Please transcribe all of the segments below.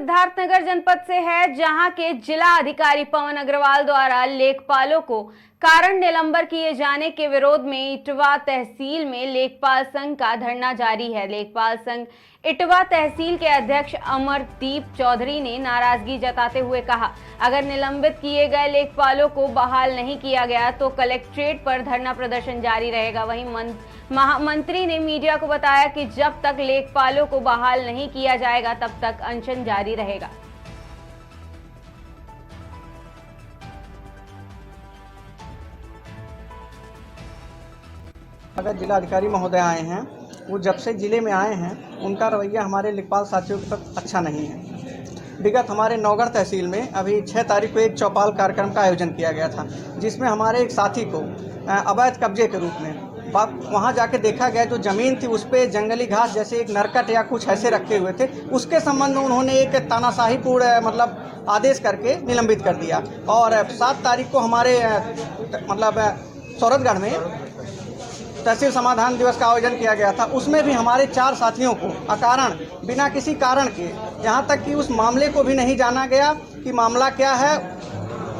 सिद्धार्थनगर जनपद से है, जहां के जिला अधिकारी पवन अग्रवाल द्वारा लेखपालों को कारण निलंबन किए जाने के विरोध में इटवा तहसील में लेखपाल संघ का धरना जारी है। लेखपाल संघ इटवा तहसील के अध्यक्ष अमरदीप चौधरी ने नाराजगी जताते हुए कहा, अगर निलंबित किए गए लेखपालों को बहाल नहीं किया गया तो कलेक्ट्रेट पर धरना प्रदर्शन जारी रहेगा। वहीं महामंत्री ने मीडिया को बताया कि जब तक लेखपालों को बहाल नहीं किया जाएगा तब तक अनशन जारी रहेगा। अगर जिला अधिकारी महोदय आए हैं, वो जब से ज़िले में आए हैं उनका रवैया हमारे लेखपाल साथियों के साथ अच्छा नहीं है। विगत हमारे नौगढ़ तहसील में अभी 6 तारीख को एक चौपाल कार्यक्रम का आयोजन किया गया था, जिसमें हमारे एक साथी को अवैध कब्जे के रूप में वहाँ जाके देखा गया, जो ज़मीन थी उस पर जंगली घास जैसे एक नरकट या कुछ ऐसे रखे हुए थे। उसके संबंध में उन्होंने एक तानाशाहीपूर्ण आदेश करके निलंबित कर दिया। और 7 तारीख को हमारे सौरतगढ़ में तहसील समाधान दिवस का आयोजन किया गया था। उसमें भी हमारे 4 साथियों को अकारण बिना किसी कारण के, यहाँ तक कि उस मामले को भी नहीं जाना गया कि मामला क्या है,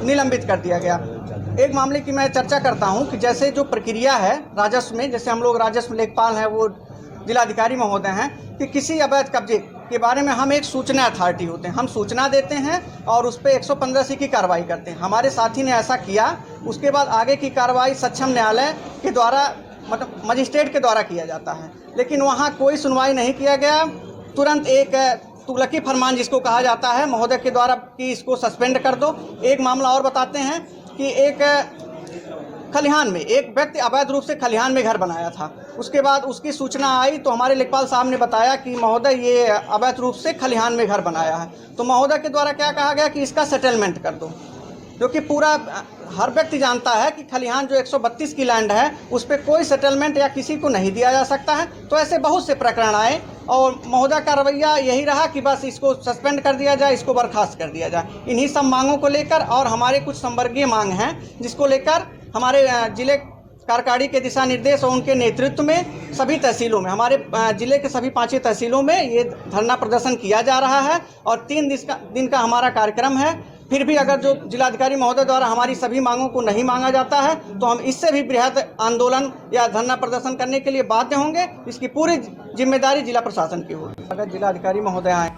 निलंबित कर दिया गया। एक मामले की मैं चर्चा करता हूँ कि जैसे जो प्रक्रिया है राजस्व में, जैसे हम लोग राजस्व लेखपाल हैं, वो जिलाधिकारी महोदय हैं, कि किसी अवैध कब्जे के बारे में हम एक सूचना अथॉरिटी होते हैं, हम सूचना देते हैं और उस पर 115C की कार्रवाई करते हैं। हमारे साथी ने ऐसा किया, उसके बाद आगे की कार्रवाई सक्षम न्यायालय के द्वारा मजिस्ट्रेट के द्वारा किया जाता है, लेकिन वहाँ कोई सुनवाई नहीं किया गया। तुरंत एक तुगलकी फरमान जिसको कहा जाता है महोदय के द्वारा कि इसको सस्पेंड कर दो। एक मामला और बताते हैं कि एक खलिहान में एक व्यक्ति अवैध रूप से खलिहान में घर बनाया था। उसके बाद उसकी सूचना आई तो हमारे लेखपाल साहब ने बताया कि महोदय ये अवैध रूप से खलिहान में घर बनाया है। तो महोदय के द्वारा क्या कहा गया कि इसका सेटलमेंट कर दो, क्योंकि पूरा हर व्यक्ति जानता है कि खलिहान जो 132 की लैंड है उस पर कोई सेटलमेंट या किसी को नहीं दिया जा सकता है। तो ऐसे बहुत से प्रकरण आए और महोदय का रवैया यही रहा कि बस इसको सस्पेंड कर दिया जाए, इसको बर्खास्त कर दिया जाए। इन्हीं सब मांगों को लेकर और हमारे कुछ संवर्गीय मांग हैं, जिसको लेकर हमारे जिले कार्यकारिणी के दिशा निर्देश और उनके नेतृत्व में सभी तहसीलों में, हमारे जिले के सभी 5 तहसीलों में ये धरना प्रदर्शन किया जा रहा है और 3 दिन का हमारा कार्यक्रम है। फिर भी अगर जो जिलाधिकारी महोदय द्वारा हमारी सभी मांगों को नहीं मांगा जाता है तो हम इससे भी बृहद आंदोलन या धरना प्रदर्शन करने के लिए बाध्य होंगे। इसकी पूरी जिम्मेदारी जिला प्रशासन की होगी। अगर जिलाधिकारी महोदय आए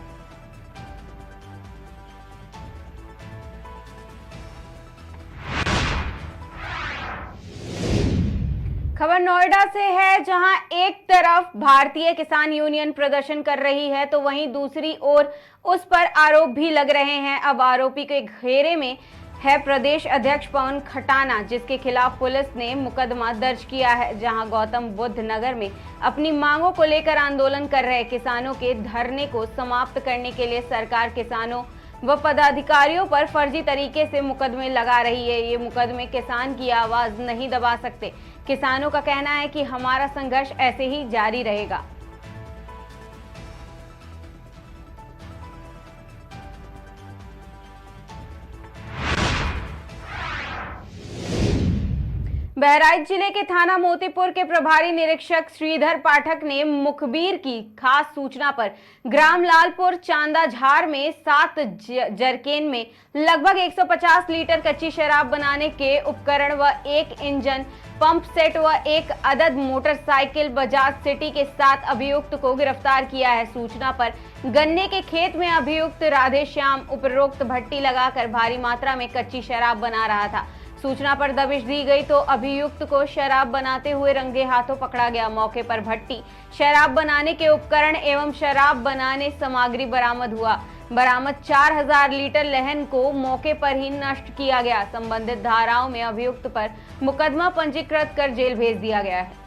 खबर नोएडा से है, जहां एक तरफ भारतीय किसान यूनियन प्रदर्शन कर रही है तो वहीं दूसरी ओर उस पर आरोप भी लग रहे हैं। अब आरोपी के घेरे में है प्रदेश अध्यक्ष पवन खटाना, जिसके खिलाफ पुलिस ने मुकदमा दर्ज किया है। जहां गौतम बुद्ध नगर में अपनी मांगों को लेकर आंदोलन कर रहे किसानों के धरने को समाप्त करने के लिए सरकार किसानों व पदाधिकारियों पर फर्जी तरीके से मुकदमे लगा रही है। ये मुकदमे किसान की आवाज नहीं दबा सकते। किसानों का कहना है कि हमारा संघर्ष ऐसे ही जारी रहेगा। बहराइच जिले के थाना मोतीपुर के प्रभारी निरीक्षक श्रीधर पाठक ने मुखबिर की खास सूचना पर ग्राम लालपुर चांदाझार में 7 जरकेन में लगभग 150 लीटर कच्ची शराब बनाने के उपकरण व 1 इंजन पंप सेट व 1 अदद मोटरसाइकिल बजाज सिटी के 7 अभियुक्त को गिरफ्तार किया है। सूचना पर गन्ने के खेत में अभियुक्त राधेश्याम उपरोक्त भट्टी लगाकर भारी मात्रा में कच्ची शराब बना रहा था। सूचना पर दबिश दी गई तो अभियुक्त को शराब बनाते हुए रंगे हाथों पकड़ा गया। मौके पर भट्टी, शराब बनाने के उपकरण एवं शराब बनाने सामग्री बरामद हुआ। बरामद 4000 लीटर लहन को मौके पर ही नष्ट किया गया। संबंधित धाराओं में अभियुक्त पर मुकदमा पंजीकृत कर जेल भेज दिया गया है।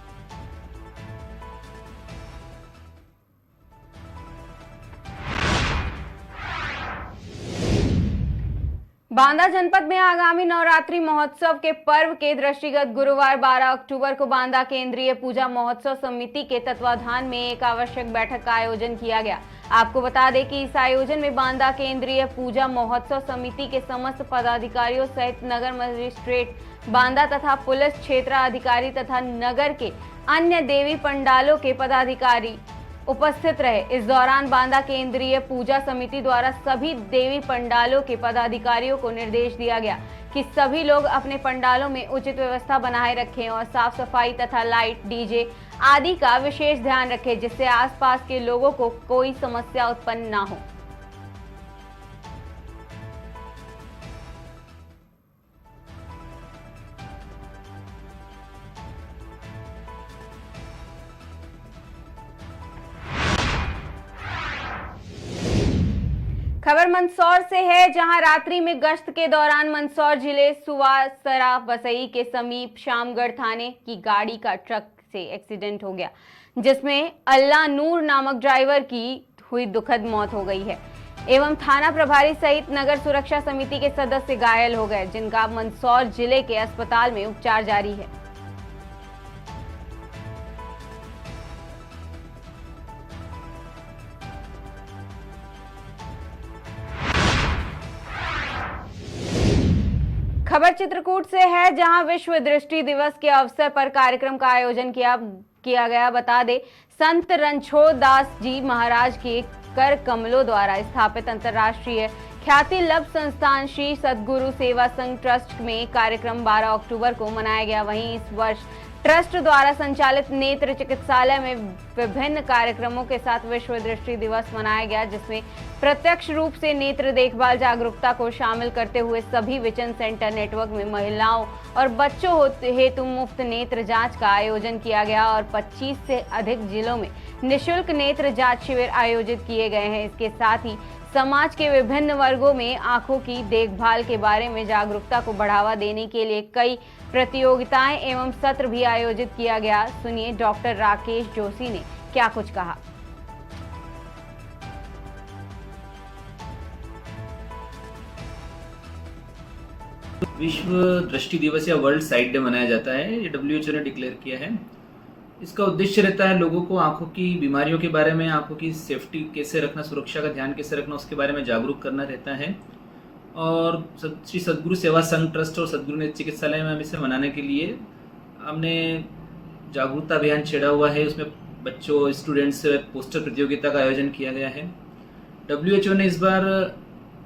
बांदा जनपद में आगामी नवरात्रि महोत्सव के पर्व के दृष्टिगत गुरुवार 12 अक्टूबर को बांदा केंद्रीय पूजा महोत्सव समिति के तत्वाधान में एक आवश्यक बैठक का आयोजन किया गया। आपको बता दें कि इस आयोजन में बांदा केंद्रीय पूजा महोत्सव समिति के समस्त पदाधिकारियों सहित नगर मजिस्ट्रेट बांदा तथा पुलिस क्षेत्राधिकारी तथा नगर के अन्य देवी पंडालों के पदाधिकारी उपस्थित रहे। इस दौरान बांदा केंद्रीय पूजा समिति द्वारा सभी देवी पंडालों के पदाधिकारियों को निर्देश दिया गया कि सभी लोग अपने पंडालों में उचित व्यवस्था बनाए रखें और साफ सफाई तथा लाइट, डीजे आदि का विशेष ध्यान रखें, जिससे आसपास के लोगों को कोई समस्या उत्पन्न न हो। खबर मंदसौर से है, जहां रात्रि में गश्त के दौरान मंदसौर जिले सुवासरा बसई के समीप शामगढ़ थाने की गाड़ी का ट्रक से एक्सीडेंट हो गया, जिसमें अल्लाह नूर नामक ड्राइवर की हुई दुखद मौत हो गई है एवं थाना प्रभारी सहित नगर सुरक्षा समिति के सदस्य घायल हो गए, जिनका मंदसौर जिले के अस्पताल में उपचार जारी है। खबर चित्रकूट से है, जहां विश्व दृष्टि दिवस के अवसर पर कार्यक्रम का आयोजन किया गया। बता दे, संत रणछोड़ दास जी महाराज के कर कमलों द्वारा स्थापित अंतर्राष्ट्रीय ख्याति लब्ध संस्थान श्री सद्गुरु सेवा संघ ट्रस्ट में कार्यक्रम 12 अक्टूबर को मनाया गया। वहीं इस वर्ष ट्रस्ट द्वारा संचालित नेत्र चिकित्सालय में विभिन्न कार्यक्रमों के साथ विश्व दृष्टि दिवस मनाया गया, जिसमें प्रत्यक्ष रूप से नेत्र देखभाल जागरूकता को शामिल करते हुए सभी विजन सेंटर नेटवर्क में महिलाओं और बच्चों हेतु मुफ्त नेत्र जांच का आयोजन किया गया और 25 से अधिक जिलों में निःशुल्क नेत्र जांच शिविर आयोजित किए गए हैं। इसके साथ ही समाज के विभिन्न वर्गों में आंखों की देखभाल के बारे में जागरूकता को बढ़ावा देने के लिए कई प्रतियोगिताएं एवं सत्र भी आयोजित किया गया। सुनिए डॉक्टर राकेश जोशी ने क्या कुछ कहा। विश्व दृष्टि दिवस या वर्ल्ड साइट डे मनाया जाता है। ये WHO ने डिक्लेयर किया है। इसका उद्देश्य रहता है लोगों को आंखों की बीमारियों के बारे में, आंखों की सेफ्टी कैसे रखना, सुरक्षा का ध्यान कैसे रखना, उसके बारे में जागरूक करना रहता है। और श्री सद्गुरु सेवा संघ ट्रस्ट और सद्गुरु नेत्र चिकित्सालय में हम इसे मनाने के लिए हमने जागरूकता अभियान छेड़ा हुआ है। उसमें बच्चों, स्टूडेंट्स से पोस्टर प्रतियोगिता का आयोजन किया गया है। WHO ने इस बार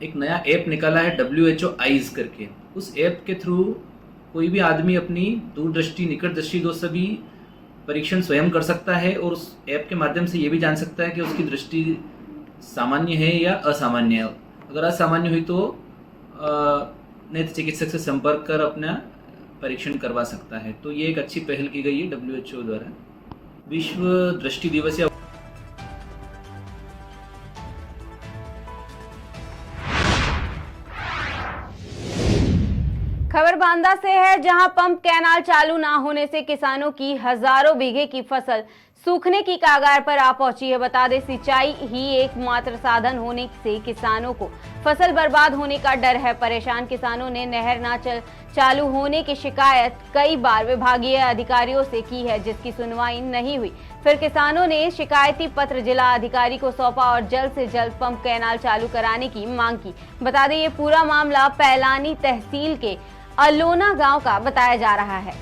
एक नया ऐप निकाला है, WHO आइज करके। उस ऐप के थ्रू कोई भी आदमी अपनी दूरदृष्टि, निकट दृष्टि दोष भी परीक्षण स्वयं कर सकता है और उस ऐप के माध्यम से ये भी जान सकता है कि उसकी दृष्टि सामान्य है या असामान्य है। अगर असामान्य हुई तो नेत्र चिकित्सक से संपर्क कर अपना परीक्षण करवा सकता है। तो ये एक अच्छी पहल की गई है WHO द्वारा। विश्व दृष्टि दिवस या खबर बांदा से है, जहां पंप कैनाल चालू ना होने से किसानों की हजारों बीघे की फसल सूखने की कगार पर आ पहुंची है। बता दें, सिंचाई ही एकमात्र साधन होने से किसानों को फसल बर्बाद होने का डर है। परेशान किसानों ने नहर ना चालू होने की शिकायत कई बार विभागीय अधिकारियों से की है, जिसकी सुनवाई नहीं हुई। फिर किसानों ने शिकायती पत्र जिला अधिकारी को सौंपा और जल्द से जल्द पंप कैनाल चालू कराने की मांग की। बता दें, ये पूरा मामला पैलानी तहसील के अलोना गांव का बताया जा रहा है।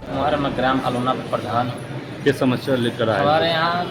हमारा ग्राम अलोना प्रधान ये समस्या लेकर आए। हमारे यहाँ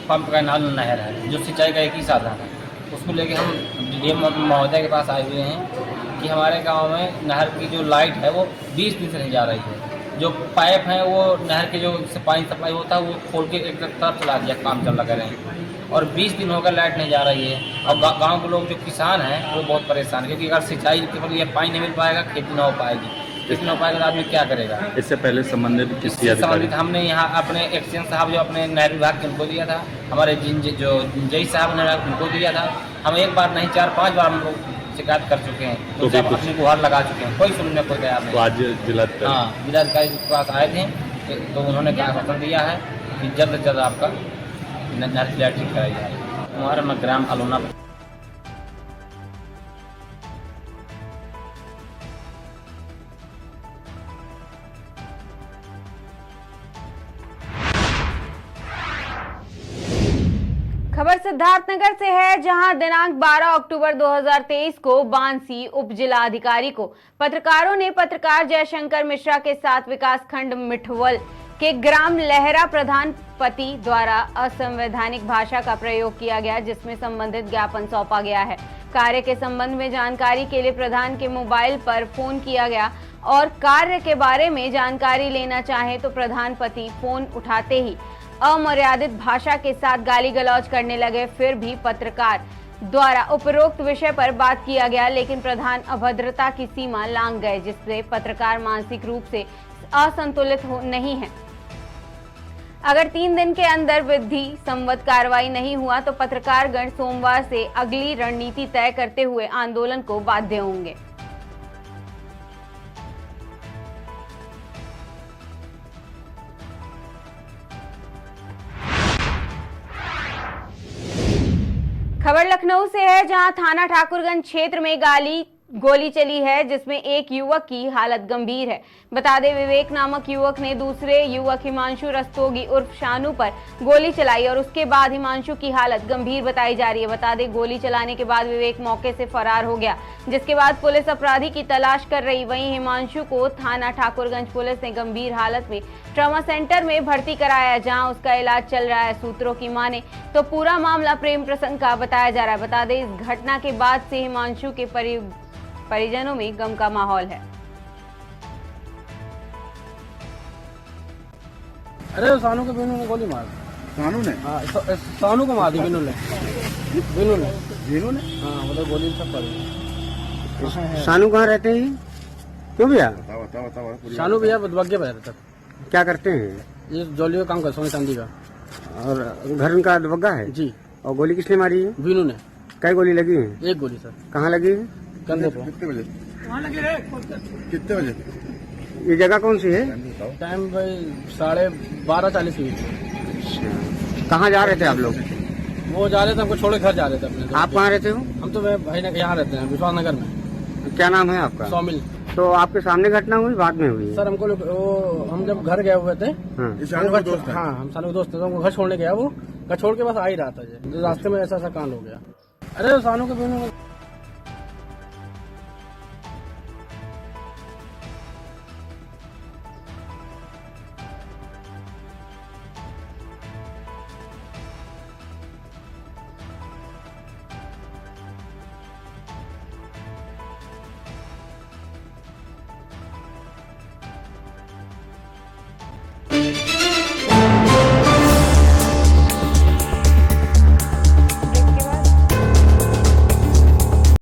पंप का नाल नहर है जो सिंचाई का एक ही साधन है। उसको लेके हम डीएम महोदय के पास आए हुए हैं कि हमारे गांव में नहर की जो लाइट है वो 20 दिन से नहीं जा रही है। जो पाइप है वो नहर के जो से पानी सप्लाई होता है वो खोल के एक तरफ चला दिया, काम चल लगा रहे और 20 दिन होकर लाइट नहीं जा रही है। और गाँव के लोग जो किसान हैं वो बहुत परेशान है, क्योंकि अगर सिंचाई केवल ये पानी नहीं मिल पाएगा, खेती ना हो पाएगी। खेती ना हो पाएगा तो आदमी क्या करेगा। इससे पहले संबंधित हमने यहाँ अपने एक्सचेंज साहब जो अपने नहर विभाग के उनको दिया था, हमारे जो जय साहब ने उनको दिया था। हम एक बार नहीं 4-5 बार हम लोग शिकायत कर चुके हैं, तो सब अपनी गुहार लगा चुके हैं, कोई सुनने को तैयार नहीं। तो आज जिलाधिकारी के पास आए थे तो उन्होंने आश्वासन दिया है कि जल्द से जल्द आपका नहर की लाइट ठीक कराई जाए। हमारा ग्राम अलोना खबर सिद्धार्थनगर से है, जहां दिनांक 12 अक्टूबर 2023 को बांसी उप जिला अधिकारी को पत्रकारों ने पत्रकार जयशंकर मिश्रा के साथ विकासखंड मिठवल के ग्राम लहरा प्रधान पति द्वारा असंवैधानिक भाषा का प्रयोग किया गया, जिसमें संबंधित ज्ञापन सौंपा गया है। कार्य के संबंध में जानकारी के लिए प्रधान के मोबाइल पर फोन किया गया और कार्य के बारे में जानकारी लेना चाहे तो प्रधान पति फोन उठाते ही अमर्यादित भाषा के साथ गाली गलौज करने लगे। फिर भी पत्रकार द्वारा उपरोक्त विषय पर बात किया गया, लेकिन प्रधान अभद्रता की सीमा लांघ गए, जिससे पत्रकार मानसिक रूप से असंतुलित नहीं है। अगर 3 दिन के अंदर विधि संवत कार्रवाई नहीं हुआ तो पत्रकारगण सोमवार से अगली रणनीति तय करते हुए आंदोलन को बाध्य होंगे। खबर लखनऊ से है, जहां थाना ठाकुरगंज क्षेत्र में गोली चली है, जिसमें एक युवक की हालत गंभीर है। बता दें, विवेक नामक युवक ने दूसरे युवक हिमांशु रस्तोगी उर्फ शानू पर गोली चलाई और उसके बाद हिमांशु की हालत गंभीर बताई जा रही है। बता दें, गोली चलाने के बाद विवेक मौके से फरार हो गया, जिसके बाद पुलिस अपराधी की तलाश कर रही। वहीं हिमांशु को थाना ठाकुरगंज पुलिस ने गंभीर हालत में ट्रॉमा सेंटर में भर्ती कराया, जहाँ उसका इलाज चल रहा है। सूत्रों की माने तो पूरा मामला प्रेम प्रसंग का बताया जा रहा है। बता दें, इस घटना के बाद से हिमांशु के परिजनों में गम का माहौल है। अरे सानू को बीनू ने गोली मार। सानू ने? हाँ, सानू को मार दी बीनू ने। हाँ, मतलब गोली सब पड़ी। सानू कहाँ रहते हैं? क्यों भैया? बताओ। सानू भैया बदबग्गे पे रहता। क्या करते हैं? ये जोलियो काम कर सोने चांदी का। और घर उनका दबग्गा है जी। और गोली किसने मारी है? बीनू ने। कई गोली लगी है? एक गोली सर। कहाँ लगी है? कंधे पे। कितने बजे? ये जगह कौन सी है? टाइम भाई 12:40 हुई थी। कहाँ जा रहे थे आप लोग? वो जा रहे थे, हमको छोड़ के घर जा रहे थे अपने। आप कहाँ रहते हो? हम तो भाई ना यहाँ रहते हैं, विश्वास नगर में। क्या नाम है आपका? सौमिल। तो आपके सामने घटना हुई, बाद में हुई? सर हमको हम जब घर गए हुए थे। हाँ। हम सानू दोस्त थे, तो हमको घर छोड़ने गया। वो घर छोड़ के बस आ ही रहा था, रास्ते में ऐसा कांड हो गया। अरे सानू के बीनू